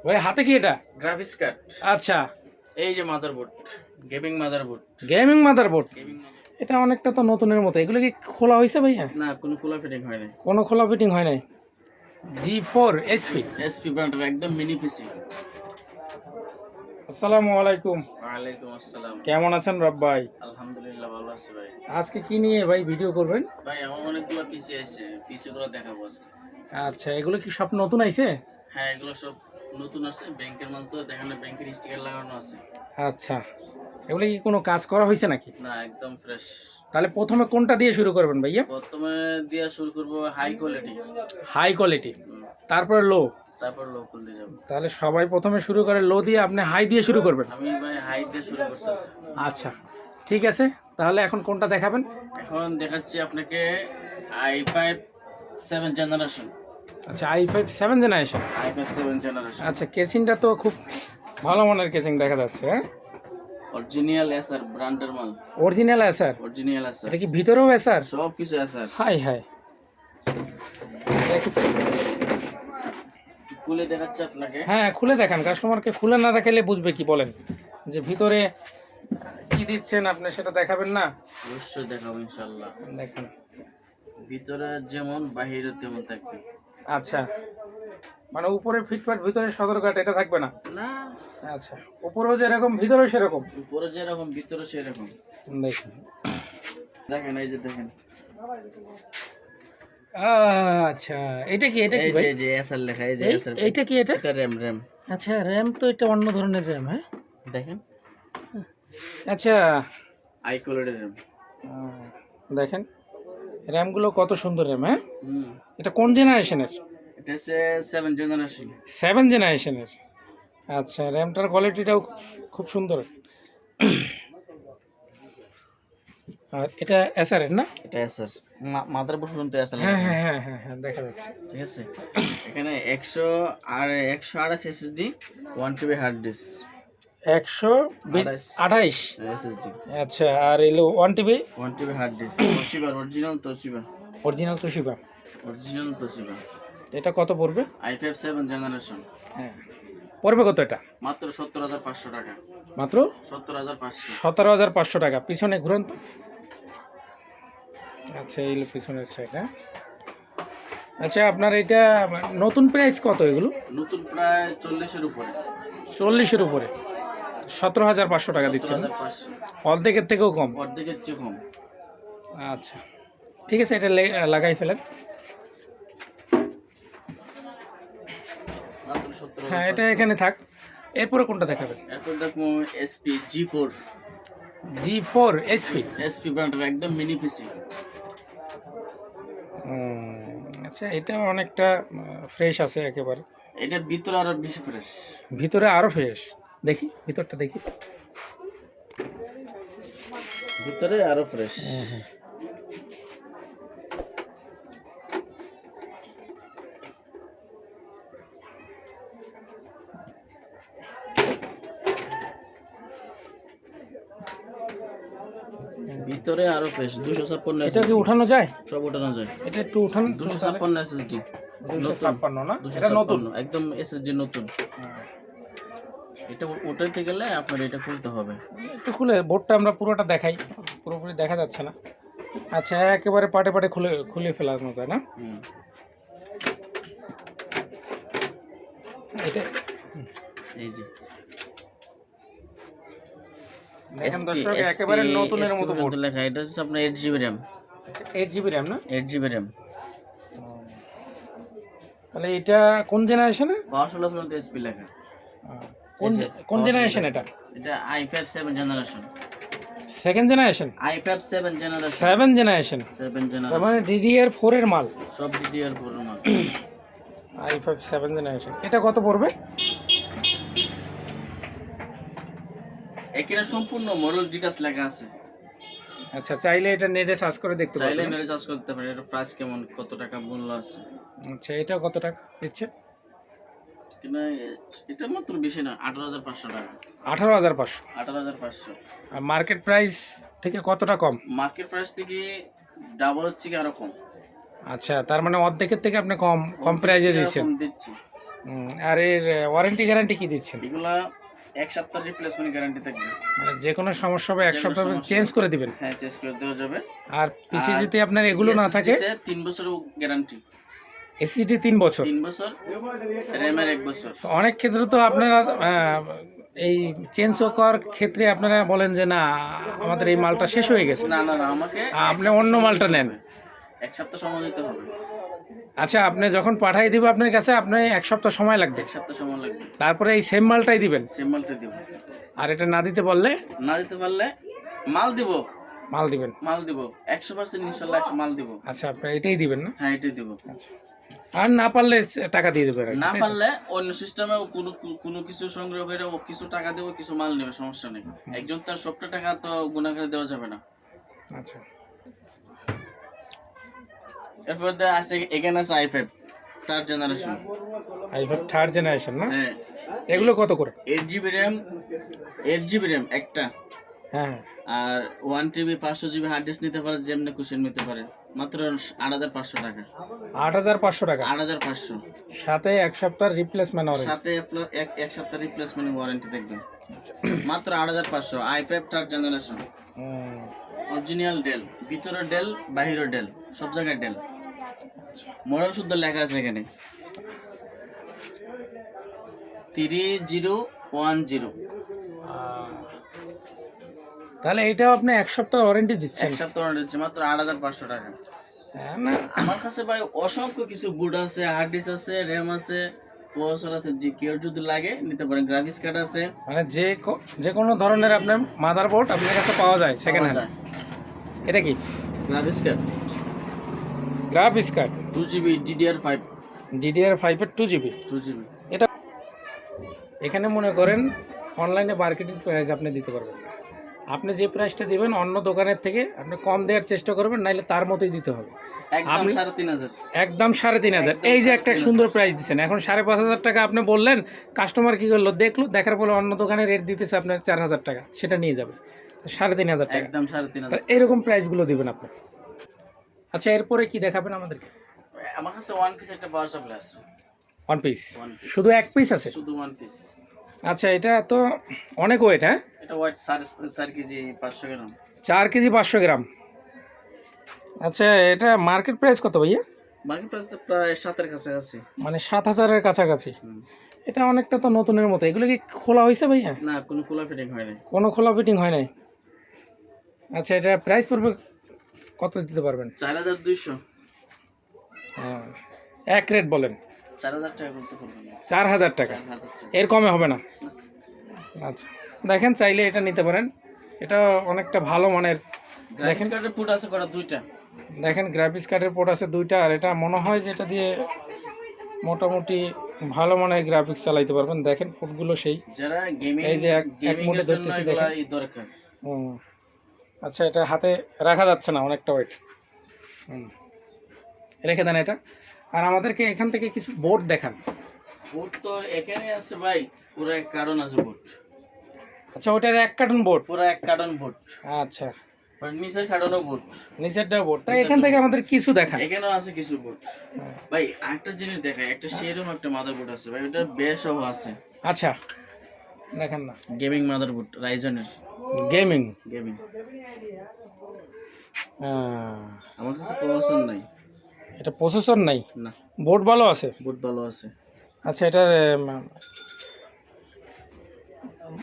ভাই হাতে কি এটা? Graphics card. আচ্ছা, এই যে motherboard, gaming motherboard. Gaming motherboard. Gaming এটা অনেকটা তো নতুনের মতো। এগুলো কি খোলা হয়েছে ভাইয়া? না, কোনো খোলা ফিটিং হয় নাই। কোনো খোলা ফিটিং হয় নাই। G4 SP। এসপি ব্র্যান্ডের একদম মিনি পিসি। আসসালামু আলাইকুম। ওয়ালাইকুম আসসালাম। কেমন আছেন রব ভাই? আলহামদুলিল্লাহ ভালো আছি ভাই। আজকে কি নিয়ে ভাই ভিডিও করবেন? ভাই আমার অনেকগুলো পিসি আছে, পিসিগুলো দেখাবো আজকে। আচ্ছা, এগুলো কি সব নতুন আইছে? হ্যাঁ, এগুলো সব নতুন আছে, ব্যাংকের মাল তো, দেখানো ব্যাংকের স্টিকার লাগানো আছে। আচ্ছা, এগুলো কি কোনো কাজ করা হয়েছে নাকি? না, একদম ফ্রেশ। তাহলে প্রথমে কোনটা দিয়ে শুরু করবেন ভাইয়া? প্রথমে দিয়ে শুরু করবো হাই কোয়ালিটি, হাই কোয়ালিটি, তারপরে লো। তারপর লো দিয়ে যাবো। তাহলে সবাই প্রথমে শুরু করে লো দিয়ে, আপনি হাই দিয়ে শুরু করবেন। আমি ভাই হাই দিয়ে শুরু করতেছি। আচ্ছা, ঠিক আছে। তাহলে এখন কোনটা দেখাবেন? এখন দেখাচ্ছি আপনাকে i5 7 জেনারেশন। আচ্ছা, i5 7 জেনারেশন। i5 7 generation. আচ্ছা, কেসিংটা তো খুব ভালো মানের কেসিং দেখা যাচ্ছে। হ্যাঁ, অরিজিনাল এসআর ব্র্যান্ডের মাল। Original SR. Original SR. এটা কি ভিতরেও এসআর? সব কিছু এসআর। হাই হাই, খুলে দেখাচ্ছি আপনাকে। হ্যাঁ খুলে দেখান, কাস্টমারকে খুলে না দেখাইলে বুঝবে কি বলেন, যে ভিতরে কি দিচ্ছেন আপনি, সেটা দেখাবেন না? অবশ্যই দেখাবো ইনশাআল্লাহ। দেখেন, ভিতরে যেমন বাহিরে তেমন থাকবে। আচ্ছা, মানে উপরে ফিটফাট, ভিতরে সদরঘাট, এটা থাকবে না? না, আচ্ছা, উপরেও যেরকম ভিতরেও সেরকম। উপরে যেরকম ভিতরে সেরকম। দেখুন, দেখেন, এই যে দেখেন। আচ্ছা, এটা কি? এটা কি এই ভাই? যে এসআর লেখা, এই যে এসআর। এইটা কি? এটা এটা র‍্যাম। আচ্ছা, র্যাম তো এটা অন্য ধরনের র্যাম। হ্যাঁ, দেখেন, আচ্ছা, হাই কোয়ালিটির র‍্যাম। দেখেন র্যামগুলো কত সুন্দর র্যাম। হ্যাঁ, হুম, এটা কোন জেনারেশনের? এটা হচ্ছে 7 জেনারেশন। 7 জেনারেশনের। আচ্ছা, র্যামটার কোয়ালিটিটাও খুব সুন্দর। আর এটা এসআরের না? এটা এসআর। মাদারবোর্ড পর্যন্ত এসআর। হ্যাঁ হ্যাঁ হ্যাঁ হ্যাঁ হ্যাঁ, দেখা যাচ্ছে। ঠিক আছে, এখানে 128 SSD, 1 TB hard disk. 128 SSD. আচ্ছা, আর এলো 1 TB 1 TB hard disk. Toshiba, original Toshiba. Original Toshiba. Original Toshiba. এটা কত পড়বে? i5 7 generation. হ্যাঁ, পড়বে কত এটা? মাত্র 70,500 টাকা। মাত্র 70,500। 17,500 টাকা। পিছনে ঘুরন তো। আচ্ছা, এই হলো পিছনের সাইড। হ্যাঁ, আচ্ছা, আপনার এটা নতুন প্রাইস কত এগুলো? নতুন প্রায় 40-এর উপরে। 40-এর উপরে 17,500 টাকা দিচ্ছেন, 17,500। অর্ধেকের থেকেও কম। অর্ধেকের চেয়ে কম। আচ্ছা, ঠিক আছে, এটা লাগাই ফেলেন। মাত্র 70,500। হ্যাঁ, এটা এখানে থাক। এরপরে কোনটা দেখাবেন? এরপর দেখবো SP G4। G4 SP। SP ব্র্যান্ডের একদম মিনি পিসি। আচ্ছা, এটা অনেকটা ফ্রেশ আছে একেবারে। এটার ভিতরে আরো বেশি ফ্রেশ। ভিতরে আরো ফ্রেশ। দেখি ভিতরটা, দেখি। ভিতরে আরো ফ্রেশ। ভিতরে আরো ফ্রেশ। 256 এটা কি উঠানো যায়? সব উঠানো যায়। এটা একটু উঠান। 256 এসএসডি। 256 না? এটা নতুন, একদম এসএসডি নতুন। এটা উঠাইতে গেলে আপনার এটা খুলতে হবে। একটু খুলে বোর্ডটা আমরা পুরোটা দেখাই, পুরোপুরি দেখা যাচ্ছে না। আচ্ছা, একেবারে পাটে পাটে খুলে খুলে ফেলানো যায় না? এটা এই যে দেখেন দর্শক, একেবারে নতুনের মতো বোর্ড লেখা। এটা হচ্ছে আপনার 8GB RAM। আচ্ছা, 8GB র্যাম না? 8GB RAM। তাহলে এটা কোন জেনারেশনে? 516 এসপি লেখা। কোন জেনারেশন এটা? এটা i5 7 generation. Second generation. i5 7 generation. 7 generation. 7 তার জেনারেশন। মানে DDR4 এর মাল। সব DDR4 এর মাল। i5 7 generation. এটা কত পড়বে? এখানে সম্পূর্ণ মডেল ডিটেইলস লেখা আছে। আচ্ছা, চাইলে এটা নেটে সার্চ করে দেখতে পারবেন। চাইলে নেটে সার্চ করতে পারেন। এটা প্রাইস কেমন, কত টাকা মূল্য আছে। আচ্ছা, এটা কত টাকা দিচ্ছে? কিন্তু এটা মাত্র বেশি না, 18,500 টাকা। 18,500। 18,500। আর মার্কেট প্রাইস থেকে কতটা কম? মার্কেট প্রাইস থেকে ডাবল হচ্ছে কি আরো কম। আচ্ছা, তার মানে অর্ধেকের থেকে আপনি কম প্রাইসে দিচ্ছেন। কম দিচ্ছি। আর এর ওয়ারেন্টি গ্যারান্টি কি দিচ্ছেন? এগুলা 1 সপ্তাহ রিপ্লেসমেন্ট গ্যারান্টি থাকবে। মানে যে কোনো সমস্যা হবে 1 যে কোনো সপ্তাহ সমস্যা চেঞ্জ করে দিবেন? হ্যাঁ, চেঞ্জ করে দেওয়া যাবে। আর পিছিয়ে আর যদি আপনার এগুলো না থাকে, SSD তে 3 বছরের গ্যারান্টি। এসএসডি 3 বছর, 3 বছর, র্যামের 1 বছর। তো অনেক ক্ষেত্রে তো আপনারা এই চেঞ্জ করার ক্ষেত্রে আপনারা বলেন যে না আমাদের এই মালটা শেষ হয়ে গেছে, না না না, আমাকে আপনি অন্য মালটা নেন। 1 সপ্তাহ সময় দিতে হবে। আচ্ছা, আপনি যখন পাঠাই দিব আপনার কাছে, আপনি 1 সপ্তাহ সময় লাগবে, 1 সপ্তাহ সময় লাগবে। তারপরে এই সেম মালটাই দিবেন। সেম মালটা দিব। আর এটা না দিতে বললে না দিতে পারলে মাল দিব। মাল দিবেন? মাল দিব 100% ইনশাআল্লাহ, মাল দিব। আচ্ছা, আপনি এটাই দিবেন না? হ্যাঁ, এটাই দিব। আচ্ছা, আর না পারলে টাকা দিয়ে দেবেন? না পারলে অন্য সিস্টেমে কোনো কিছু সংগ্রহ করে ও কিছু টাকা দেবো, কিছু মাল নেবে, সমস্যা নেই। একজন তার সবটা টাকা তো গুণা করে দেওয়া যাবে না। আচ্ছা, এরপর আছে, এখানে আছে i5 third generation. i5 third generation না? হ্যাঁ, এগুলো কত করে? 8GB র্যাম, 8GB র্যাম একটা। হ্যাঁ, আর 1TB 500GB হার্ড ডিস্ক নিতে পারে, যেমনি খুশি নিতে পারে। মাত্র 8500 টাকা। 8500 টাকা, 8500, সাথে 1 সপ্তাহ রিপ্লেসমেন্ট ওয়ারেন্টি। সাথে এক সপ্তাহ রিপ্লেসমেন্ট ওয়ারেন্টি দেখবেন। মাত্র 8500, i5 third generation, original Dell, ভিতরে ডেল, বাহিরে ডেল, সব জায়গায় ডেল। মডেল শুদ্ধ লেখা আছে এখানে 3010। তাহলে এটাও আপনি 1 সপ্তাহ ওয়ারেন্টি দিচ্ছেন? 1 সপ্তাহ ওয়ারেন্টি, মাত্র 8500 টাকা। হ্যাঁ, না আমার কাছে ভাই অসংখ্য কিছু বুট আছে, হার্ড ডিস্ক আছে, র্যাম আছে, প্রসেসর আছে, যে কেউ যদি লাগে নিতে পারেন। গ্রাফিক্স কার্ড আছে, মানে যে কোনো ধরনের আপনার মাদারবোর্ড আপনার কাছে পাওয়া যায় সেকেন্ড হ্যান্ড। এটা কি graphics card? Graphics card 2GB DDR5, DDR5 এর 2GB। 2GB। এটা এখানে মনে করেন অনলাইনে মার্কেটিং প্রাইস আপনি দিতে পারবেন না। আপনি যে প্রাইসটা দিবেন অন্য দোকানের থেকে আপনি কম দেওয়ার চেষ্টা করবেন, নাইলে তার মতোই দিতে হবে। একদম 3500। একদম 3500। এই যে একটা সুন্দর প্রাইস দিচ্ছেন, এখন 5500 টাকা আপনি বললেন, কাস্টমার কি করলো, দেখলো, দেখার পরে অন্য দোকানে রেট দিতেছে আপনার 4000 টাকা, সেটা নিয়ে যাবে 3500 টাকা। একদম 3500। এরকম প্রাইসগুলো দিবেন আপনি। আচ্ছা, এরপরে কি দেখাবেন আমাদেরকে? আমার কাছে ওয়ান পিস একটা পাওয়ার সাপ্লাই আছে। One piece? One piece। শুধু এক পিস আছে? শুধু ওয়ান পিস। আচ্ছা, এটা তো অনেক ওয়েট। হ্যাঁ, এটা ওয়েট 4 কেজি 500 গ্রাম। 4 কেজি 500 গ্রাম। আচ্ছা, এটা মার্কেট প্রাইস কত ভাইয়া? বাকি প্রাইস তো প্রায় 7-এর কাছে আছে। মানে 7000-এর কাছাকাছি। এটা অনেকটা তো নতুনের মতো। এগুলো কি খোলা হয়েছে ভাইয়া? না, কোনো খোলা ফিটিং হয় না। কোনো খোলা ফিটিং হয় নাই? আচ্ছা, এটা প্রাইস পড়বে কত দিতে পারবেন? 4200। হ্যাঁ, এক রেট বলেন। 4000 টাকা করতে পারবেন না। 4000 টাকা? 4000 টাকা। এর কমে হবে না? আচ্ছা, দেখেন, চাইলে এটা নিতে পারেন। এটা অনেকটা ভালো মানের। গ্রাফিক্স কার্ডের পুট আছে করা দুইটা। দেখেন, গ্রাফিক্স কার্ডের পোর্ট আছে 2টা। আর এটা মনে হয় যে এটা দিয়ে মোটামুটি ভালো মানের গ্রাফিক্স চালাইতে পারবেন। দেখেন পোর্টগুলো সেই, যারা গেমিং, এই যে এক গেমিং মোডে এর জন্য ধরতেছি এগুলা দেখেন। দরকার। আচ্ছা, এটা হাতে রাখা যাচ্ছে না, অনেকটা ওয়েট। রেখে দেন এটা। আর আমাদেরকে এখান থেকে কিছু বোর্ড দেখান। বুট তো এখানে আছে ভাই, পুরো এক কার্টন আছে বুট। আচ্ছা, ওটার 1 কার্টন বোর্ড? পুরো এক কার্টন বুট। আচ্ছা, আর নিচের কার্টনও বুট। নিচেরটাও বোর্ড? তাই এখান থেকে আমাদের কিছু দেখান। এখানেও আছে কিছু বুট। ভাই আরেকটা জিনিস দেখাই, একটা সেরকম একটা মাদারবোর্ড আছে ভাই, ওটা বেশও আছে। আচ্ছা, দেখেন না। গেমিং মাদারবোর্ড, রাইজনের গেমিং? গেমিং। আমার কাছে প্রসেসর নাই। এটা প্রসেসর নাই? না, বোর্ড ভালো আছে? বুট ভালো আছে। আচ্ছা, এটার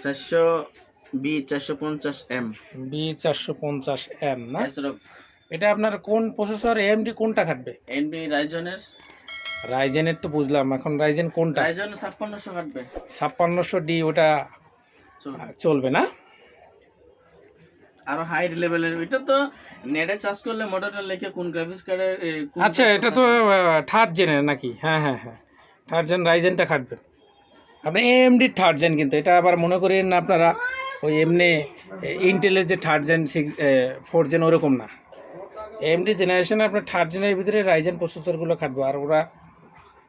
450M B450M না? এসরক। এটা আপনার কোন প্রসেসর? AMD কোনটা খাটবে? এনবি রাইজনের। রাইজেনের তো বুঝলাম, এখন রাইজেন কোনটা? রাইজনের 5600 কাটবে। 5600D ওটা চলবে না? আরো হাই লেভেলের, এটা তো নেটে চার্জ করলে মডেলটা লেখে কোন গ্রাফিক্স কার্ডের। আচ্ছা, এটা তো থার্ড জেনের নাকি? হ্যাঁ হ্যাঁ হ্যাঁ, থার্ড জেন রাইজেনটা খাটবে আপনি। AMD থার্ড জেন, কিন্তু এটা আবার মনে করেন না আপনারা ওই এমনি ইন্টেলের যে থার্ড জেন 4 জেন ওরকম না। AMD জেনারেশনে আপনার থার্ড জেনের ভিতরে রাইজেন প্রসেসরগুলো খাটবে। আর ওরা,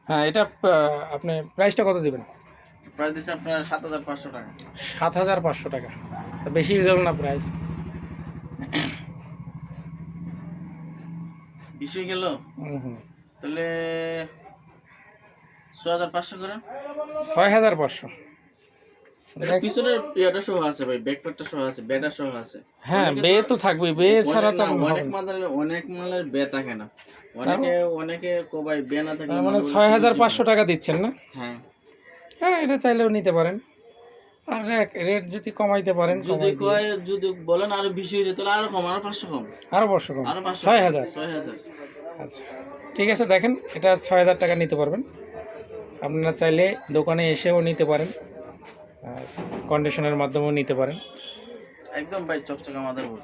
হ্যাঁ, এটা আপনি প্রাইসটা কত দেবেন? প্রাইস দিচ্ছে আপনার 7500 টাকা। 7500 টাকা? বেশি হয়ে গেল না প্রাইস? বেশি গেল? হুম। তাহলে 6500 করে। 6500। এটা পিছনের ইয়াটা সহ আছে ভাই, ব্যাকপ্যাকটা সহ আছে, বেটা সহ আছে। হ্যাঁ, বে তো থাকবে, বে ছাড়া তো অনেক মালের বে থাকে না। অনেকে ভাই বে না থাকলে মানে 6500 টাকা দিচ্ছেন না? হ্যাঁ হ্যাঁ, এটা চাইলেও নিতে পারেন। আর রেট যদি কমাইতে পারেন, যদি বলেন আরো বেশি হয়ে যায় তাহলে আরো কম, আরো 500 কম, আরো 500 কম, আরো 500 6000। 6000। আচ্ছা, ঠিক আছে, দেখেন এটা 6000 টাকা নিতে পারবেন। আপনারা চাইলে দোকানে এসেও নিতে পারেন, আর কন্ডিশনের মাধ্যমেও নিতে পারেন। একদম ভাই চকচকা মাদারবোর্ড।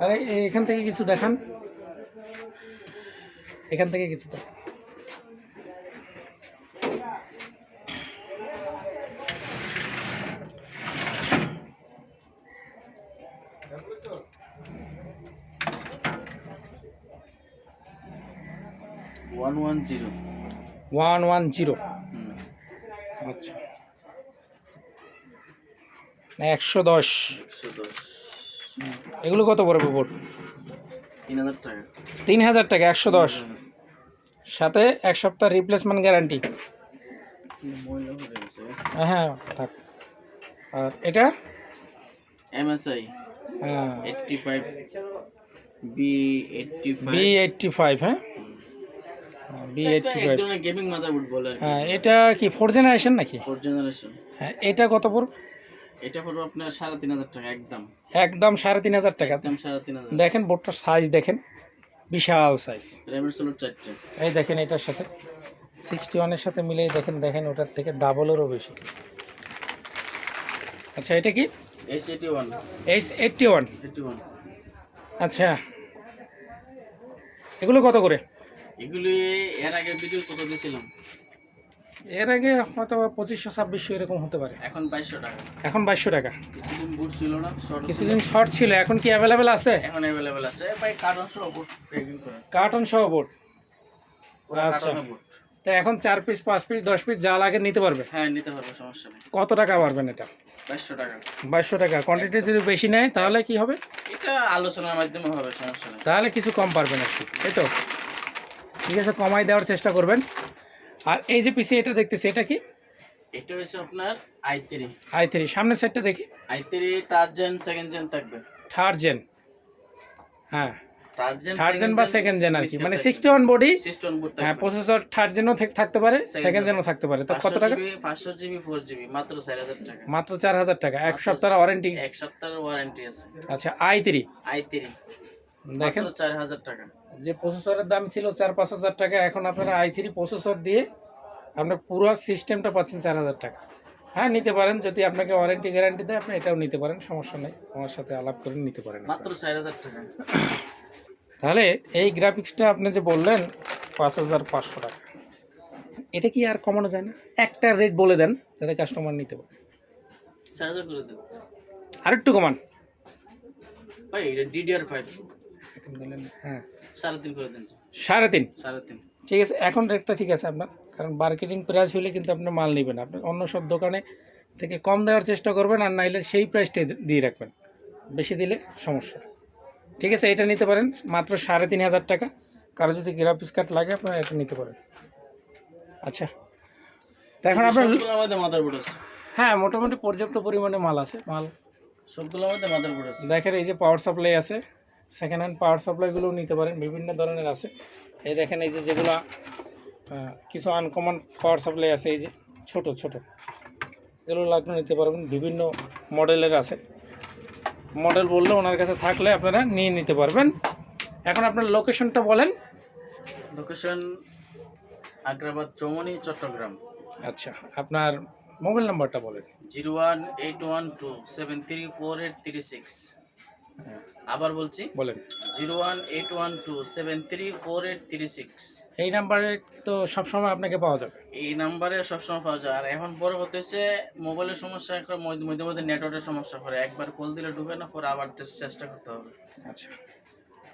আরে এখান থেকে কিছু দেখান, এখান থেকে কিছু দেখান। ওয়ান 110। আচ্ছা, 110। 110। এগুলো কত পড়বে বোর্ড? 3000 টাকা। 3000 টাকা 110, সাথে 1 সপ্তাহ রিপ্লেসমেন্ট গ্যারান্টি। ময়লা হয়ে গেছে। হ্যাঁ, থাক। আর এটা MSI হ্যাঁ 85 B85 B85, হ্যাঁ এটা এক B85। ধরনের গেমিং মাদারবোর্ড বলে আর কি। হ্যাঁ, এটা কি 4 জেনারেশন নাকি? 4 জেনারেশন। হ্যাঁ, এটা কত পড়বে? এটা পড়বে আপনার 3500 টাকা একদম। একদম 3500 টাকা। একদম 3500। দেখেন বোর্ডটার সাইজ দেখেন, বিশাল সাইজ। র্যামের স্লট 4টা। এই দেখেন এটার সাথে 61 এর সাথে মিলিয়ে দেখেন ওটার থেকে ডাবলেরও বেশি। আচ্ছা, এটা কি? S81। S81। আচ্ছা, এগুলো কত করে? এগুলি এর আগে ভিডিও কত দিয়েছিলাম? এর আগে হয়তো 2500-2600 এরকম হতে পারে। এখন 2200 টাকা। এখন 2200 টাকা। কিছুদিন বুট ছিল না, শর্ট ছিল। কিছুদিন শর্ট ছিল, এখন কি অ্যাভেলেবেল আছে? এখন अवेलेबल আছে ভাই, কার্টন সহ বুট প্যাকিং করে। কার্টন সহ বোর্ড। পুরো আচ্ছা, কার্টনের বুট। তো এখন 4 পিস 5 পিস 10 পিস যা লাগে নিতে পারবে? হ্যাঁ নিতে পারবে, সমস্যা নেই। কত টাকা পারবেন এটা? 2200 টাকা। 2200 টাকা। কোয়ান্টিটি যদি বেশি নেয় তাহলে কি হবে? এটা আলোচনার মাধ্যমে হবে, সমস্যা নেই। তাহলে কিছু কম পারবেন আর কি, তাই তো? ঠিক আছে, কমাই দেওয়ার চেষ্টা করবেন। আর এই যে পিসি এটা দেখতেছি, এটা কি? এটা হচ্ছে আপনার i3। i3। সামনের সাইডটা দেখি। i3 third gen, second gen থাকবে। থার্ড জেন, হ্যাঁ থার্ড জেন বা সেকেন্ড জেন আর কি, মানে 61 বডি। 61 বুট হ্যাঁ, থাকবে। প্রসেসর থার্ড জেনও থাকতে পারে, সেকেন্ড জেনও থাকতে পারে। তো কত টাকা? 500 জিবি 4 জিবি মাত্র 4000 টাকা। মাত্র 4000 টাকা। 1 সপ্তাহের ওয়ারেন্টি। 1 সপ্তাহের ওয়ারেন্টি আছে। আচ্ছা, i3 দেখেন, মাত্র 4000 টাকা। যে প্রসেসরের দাম ছিল 4-5 হাজার টাকা, এখন আপনারা i3 প্রসেসর দিয়ে আপনার পুরো সিস্টেমটা পাচ্ছেন 4000 টাকা। হ্যাঁ, নিতে পারেন, যদি আপনাকে ওয়ারেন্টি গ্যারান্টি দেয় আপনি এটাও নিতে পারেন, সমস্যা নেই। আমার সাথে আলাপ করে নিতে পারেন মাত্র 4000 টাকা। তাহলে এই গ্রাফিক্সটা আপনি যে বললেন 5500 টাকা, এটা কি আর কমানো যায় না? একটা রেট বলে দেন যাতে কাস্টমার নিতে পারে। 4000 করে দেন। আরেকটু কমান ভাই এটা DDR5। এখন বললেন হ্যাঁ 3.5 করে দেন। 3.5। 3.5 ঠিক আছে, এখন রেটটা ঠিক আছে আপনার, কারণ মার্কেটিং প্রাইস হলে কিন্তু আপনার মাল নেবেন, আপনি অন্য সব দোকানে থেকে কম দেওয়ার চেষ্টা করবেন, আর নাইলে সেই প্রাইসটাই দিয়ে রাখবেন, বেশি দিলে সমস্যা। ঠিক আছে, এটা নিতে পারেন মাত্র 3500 টাকা। কারো যদি গ্রাফিক্স কার্ড লাগে আপনারা এটা নিতে পারেন। আচ্ছা, তো এখন আপনার সবগুলোর মধ্যে মাদারবোর্ড আছে। হ্যাঁ, মোটামুটি পর্যাপ্ত পরিমাণে মাল আছে। সবগুলোর মধ্যে মাদারবোর্ড আছে। দেখেন এই যে পাওয়ার সাপ্লাই আছে, সেকেন্ড হ্যান্ড পাওয়ার সাপ্লাইগুলোও নিতে পারেন, বিভিন্ন ধরনের আছে। এই দেখেন এই যে যেগুলো কিছু আনকমন পাওয়ার সাপ্লাই আছে, এই যে ছোট এগুলো লাগলে নিতে পারবেন, বিভিন্ন মডেলের আছে। মডেল বললে ওনার কাছে থাকলে আপনারা নিয়ে নিতে পারবেন। এখন আপনার লোকেশনটা বলেন। লোকেশন আগ্রাবাদ, চৌমনি, চট্টগ্রাম। আচ্ছা, আপনার মোবাইল নাম্বারটা বলেন। 01812734836। আবার বলছি, বলেন। 01812734836। এই নাম্বারে তো সবসময় আপনাকে পাওয়া যাবে। এই নাম্বারে সবসময় পাওয়া যায়। আর এখন বড় হতেছে মোবাইলের সমস্যা, এখন মধ্যে মধ্যে নেটওয়ার্কের সমস্যা করে, একবার কল দিলে ঢুকে না, পরে আবার চেষ্টা করতে হবে। আচ্ছা,